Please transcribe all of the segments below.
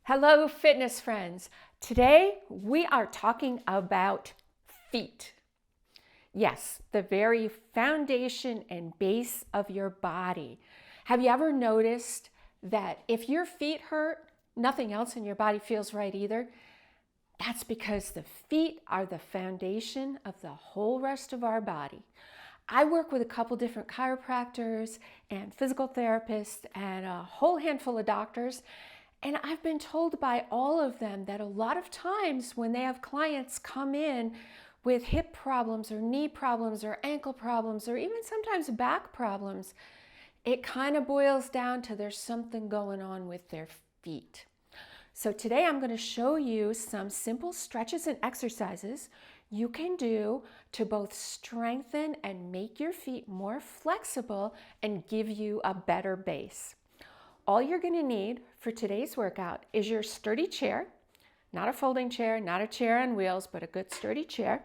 Hello, fitness friends. Today we are talking about feet. Yes, the very foundation and base of your body. Have you ever noticed that if your feet hurt, nothing else in your body feels right either? That's because the feet are the foundation of the whole rest of our body. I work with a couple different chiropractors and physical therapists and a whole handful of doctors. And I've been told by all of them that a lot of times when they have clients come in with hip problems or knee problems or ankle problems or even sometimes back problems, it kind of boils down to there's something going on with their feet. So today I'm going to show you some simple stretches and exercises you can do to both strengthen and make your feet more flexible and give you a better base. All you're going to need for today's workout is your sturdy chair, not a folding chair, not a chair on wheels, but a good sturdy chair,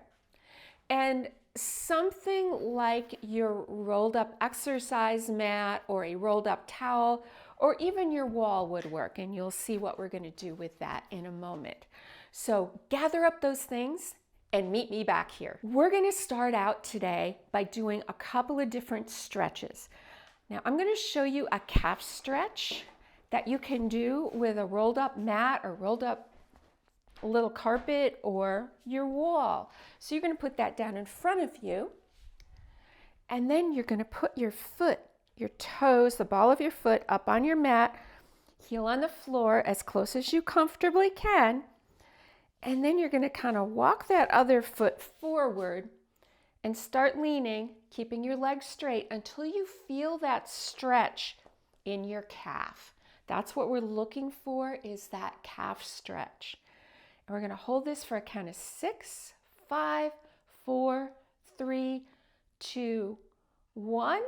and something like your rolled up exercise mat or a rolled up towel, or even your wall would work, and you'll see what we're going to do with that in a moment. So gather up those things and meet me back here. We're going to start out today by doing a couple of different stretches. Now I'm going to show you a calf stretch that you can do with a rolled up mat or rolled up little carpet or your wall. So you're going to put that down in front of you, and then you're going to put your foot, your toes, the ball of your foot up on your mat, heel on the floor as close as you comfortably can, and then you're going to kind of walk that other foot forward and start leaning, keeping your legs straight until you feel that stretch in your calf. That's what we're looking for, is that calf stretch. And we're going to hold this for a count of 6, 5, 4, 3, 2, 1.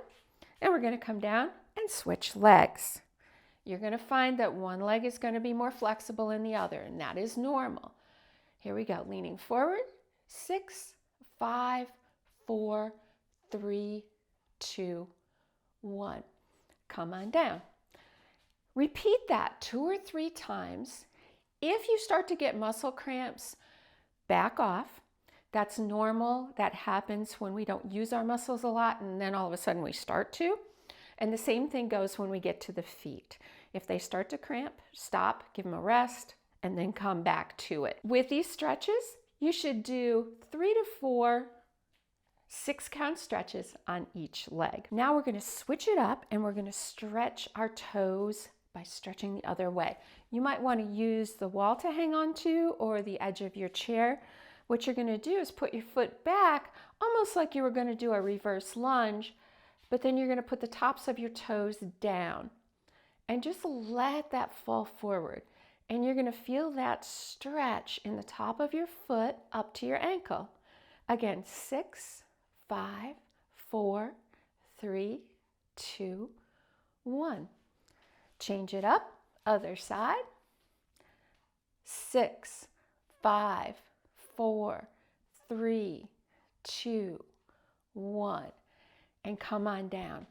And we're going to come down and switch legs. You're going to find that one leg is going to be more flexible than the other, and that is normal. Here we go, leaning forward, 6, 5, 4, 3, 2, 1. Come on down. Repeat that 2 or 3 times. If you start to get muscle cramps, back off. That's normal. That happens when we don't use our muscles a lot and then all of a sudden we start to. And the same thing goes when we get to the feet. If they start to cramp, stop, give them a rest, and then come back to it. With these stretches, you should do 3 to 4 6-count stretches on each leg. Now we're going to switch it up and we're going to stretch our toes by stretching the other way. You might want to use the wall to hang on to or the edge of your chair. What you're going to do is put your foot back almost like you were going to do a reverse lunge, but then you're going to put the tops of your toes down and just let that fall forward. And you're going to feel that stretch in the top of your foot up to your ankle. Again, 6, 5, 4, 3, 2, 1. Change it up, other side. 6, 5, 4, 3, 2, 1. And come on down.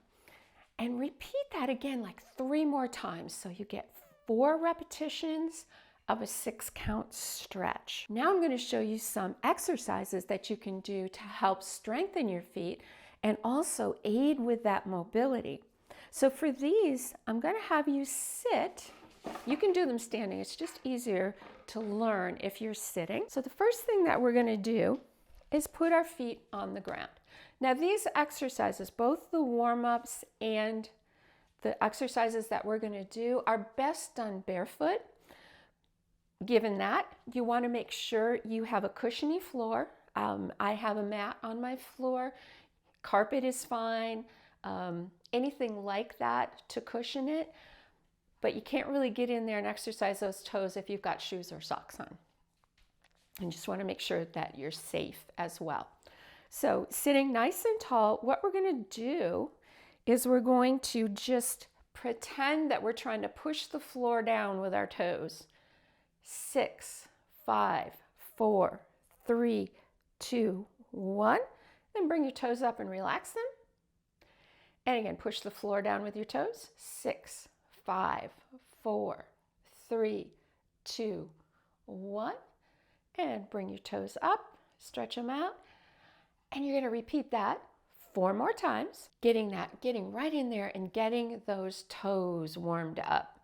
And repeat that again like 3 more times so you get 4 repetitions of a 6-count stretch. Now I'm going to show you some exercises that you can do to help strengthen your feet and also aid with that mobility. So for these, I'm going to have you sit. You can do them standing. It's just easier to learn if you're sitting. So the first thing that we're going to do is put our feet on the ground. Now these exercises, both the warm-ups and the exercises that we're going to do, are best done barefoot. Given that, you want to make sure you have a cushiony floor. I have a mat on my floor. Carpet is fine. Anything like that to cushion it. But you can't really get in there and exercise those toes if you've got shoes or socks on. And just want to make sure that you're safe as well. So sitting nice and tall, what we're going to do is we're going to just pretend that we're trying to push the floor down with our toes. 6, 5, 4, 3, 2, 1. Then bring your toes up and relax them. And again, push the floor down with your toes. 6, 5, 4, 3, 2, 1. And bring your toes up, stretch them out. And you're going to repeat that 4 more times, getting right in there and getting those toes warmed up.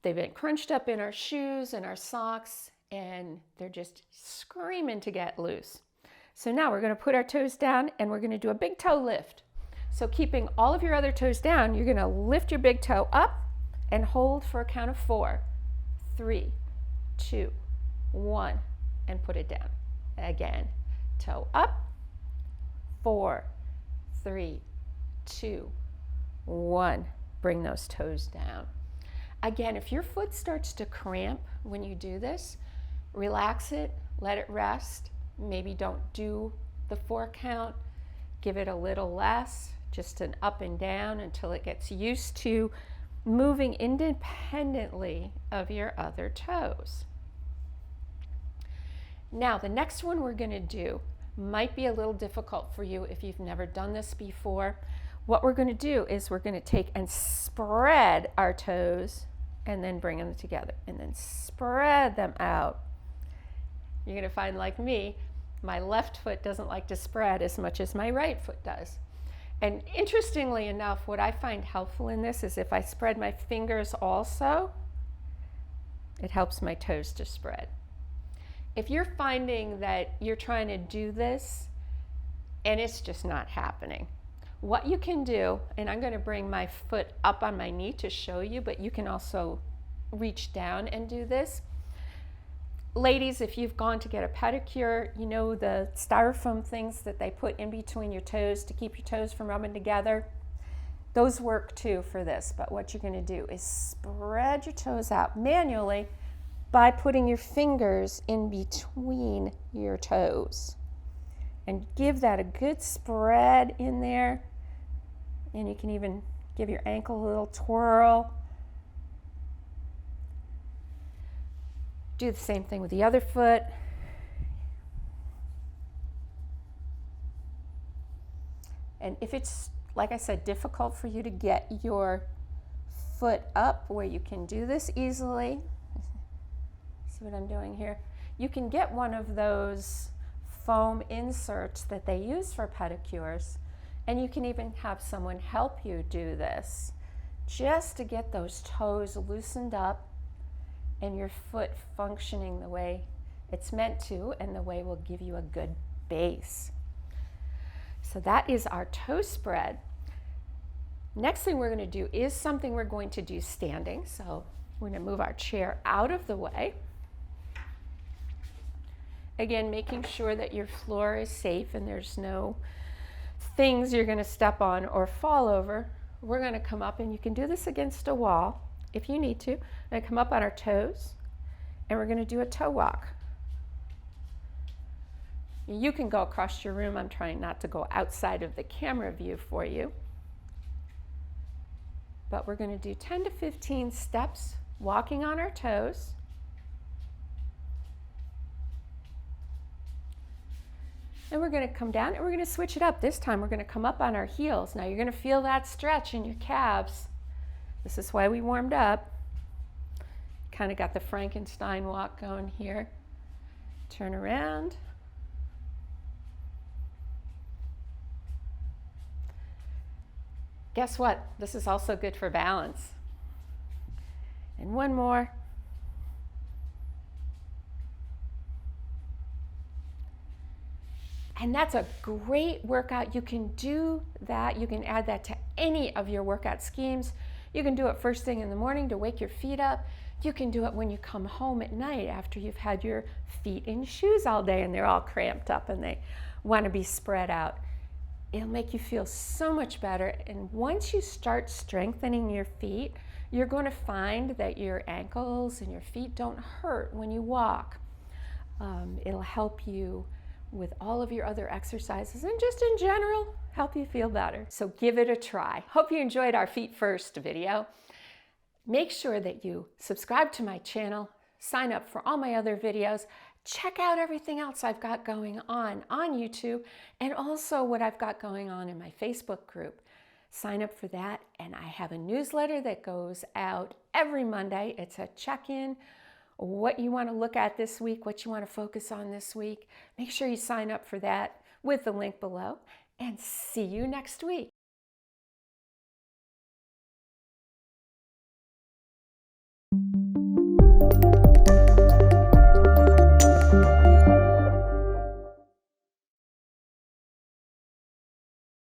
They've been crunched up in our shoes and our socks, and they're just screaming to get loose. So now we're going to put our toes down and we're going to do a big toe lift. So keeping all of your other toes down, you're going to lift your big toe up and hold for a count of 4, 3, 2, 1, and put it down. Again, toe up, 4, 3, 2, 1. Bring those toes down. Again, if your foot starts to cramp when you do this, relax it, let it rest. Maybe don't do the 4 count. Give it a little less, just an up and down until it gets used to moving independently of your other toes. Now, the next one we're going to do might be a little difficult for you if you've never done this before. What we're going to do is we're going to take and spread our toes and then bring them together and then spread them out. You're going to find, like me, my left foot doesn't like to spread as much as my right foot does. And interestingly enough, what I find helpful in this is if I spread my fingers also, it helps my toes to spread. If you're finding that you're trying to do this and it's just not happening, what you can do, and I'm going to bring my foot up on my knee to show you, but you can also reach down and do this. Ladies, if you've gone to get a pedicure, you know the styrofoam things that they put in between your toes to keep your toes from rubbing together? Those work too for this, but what you're going to do is spread your toes out manually by putting your fingers in between your toes. And give that a good spread in there. And you can even give your ankle a little twirl. Do the same thing with the other foot. And if it's, like I said, difficult for you to get your foot up where you can do this easily, see what I'm doing here? You can get one of those foam inserts that they use for pedicures, and you can even have someone help you do this just to get those toes loosened up and your foot functioning the way it's meant to, and the way will give you a good base. So that is our toe spread. Next thing we're going to do is something we're going to do standing. So we're going to move our chair out of the way. Again, making sure that your floor is safe and there's no things you're going to step on or fall over. We're going to come up, and you can do this against a wall if you need to. We're going to come up on our toes, and we're going to do a toe walk. You can go across your room. I'm trying not to go outside of the camera view for you. But we're going to do 10 to 15 steps walking on our toes. And we're going to come down and we're going to switch it up. This time we're going to come up on our heels. Now you're going to feel that stretch in your calves. This is why we warmed up. Kind of got the Frankenstein walk going here. Turn around. Guess what? This is also good for balance. And one more. And that's a great workout. You can do that. You can add that to any of your workout schemes. You can do it first thing in the morning to wake your feet up. You can do it when you come home at night after you've had your feet in shoes all day and they're all cramped up and they want to be spread out. It'll make you feel so much better. And once you start strengthening your feet, you're going to find that your ankles and your feet don't hurt when you walk. It'll help you with all of your other exercises and just in general help you feel better. So give it a try. Hope you enjoyed our Feet First video. Make sure that you subscribe to my channel, sign up for all my other videos, check out everything else I've got going on YouTube, and also what I've got going on in my Facebook group. Sign up for that, and I have a newsletter that goes out every Monday. It's a check-in, what you want to look at this week, what you want to focus on this week. Make sure you sign up for that with the link below, and see you next week.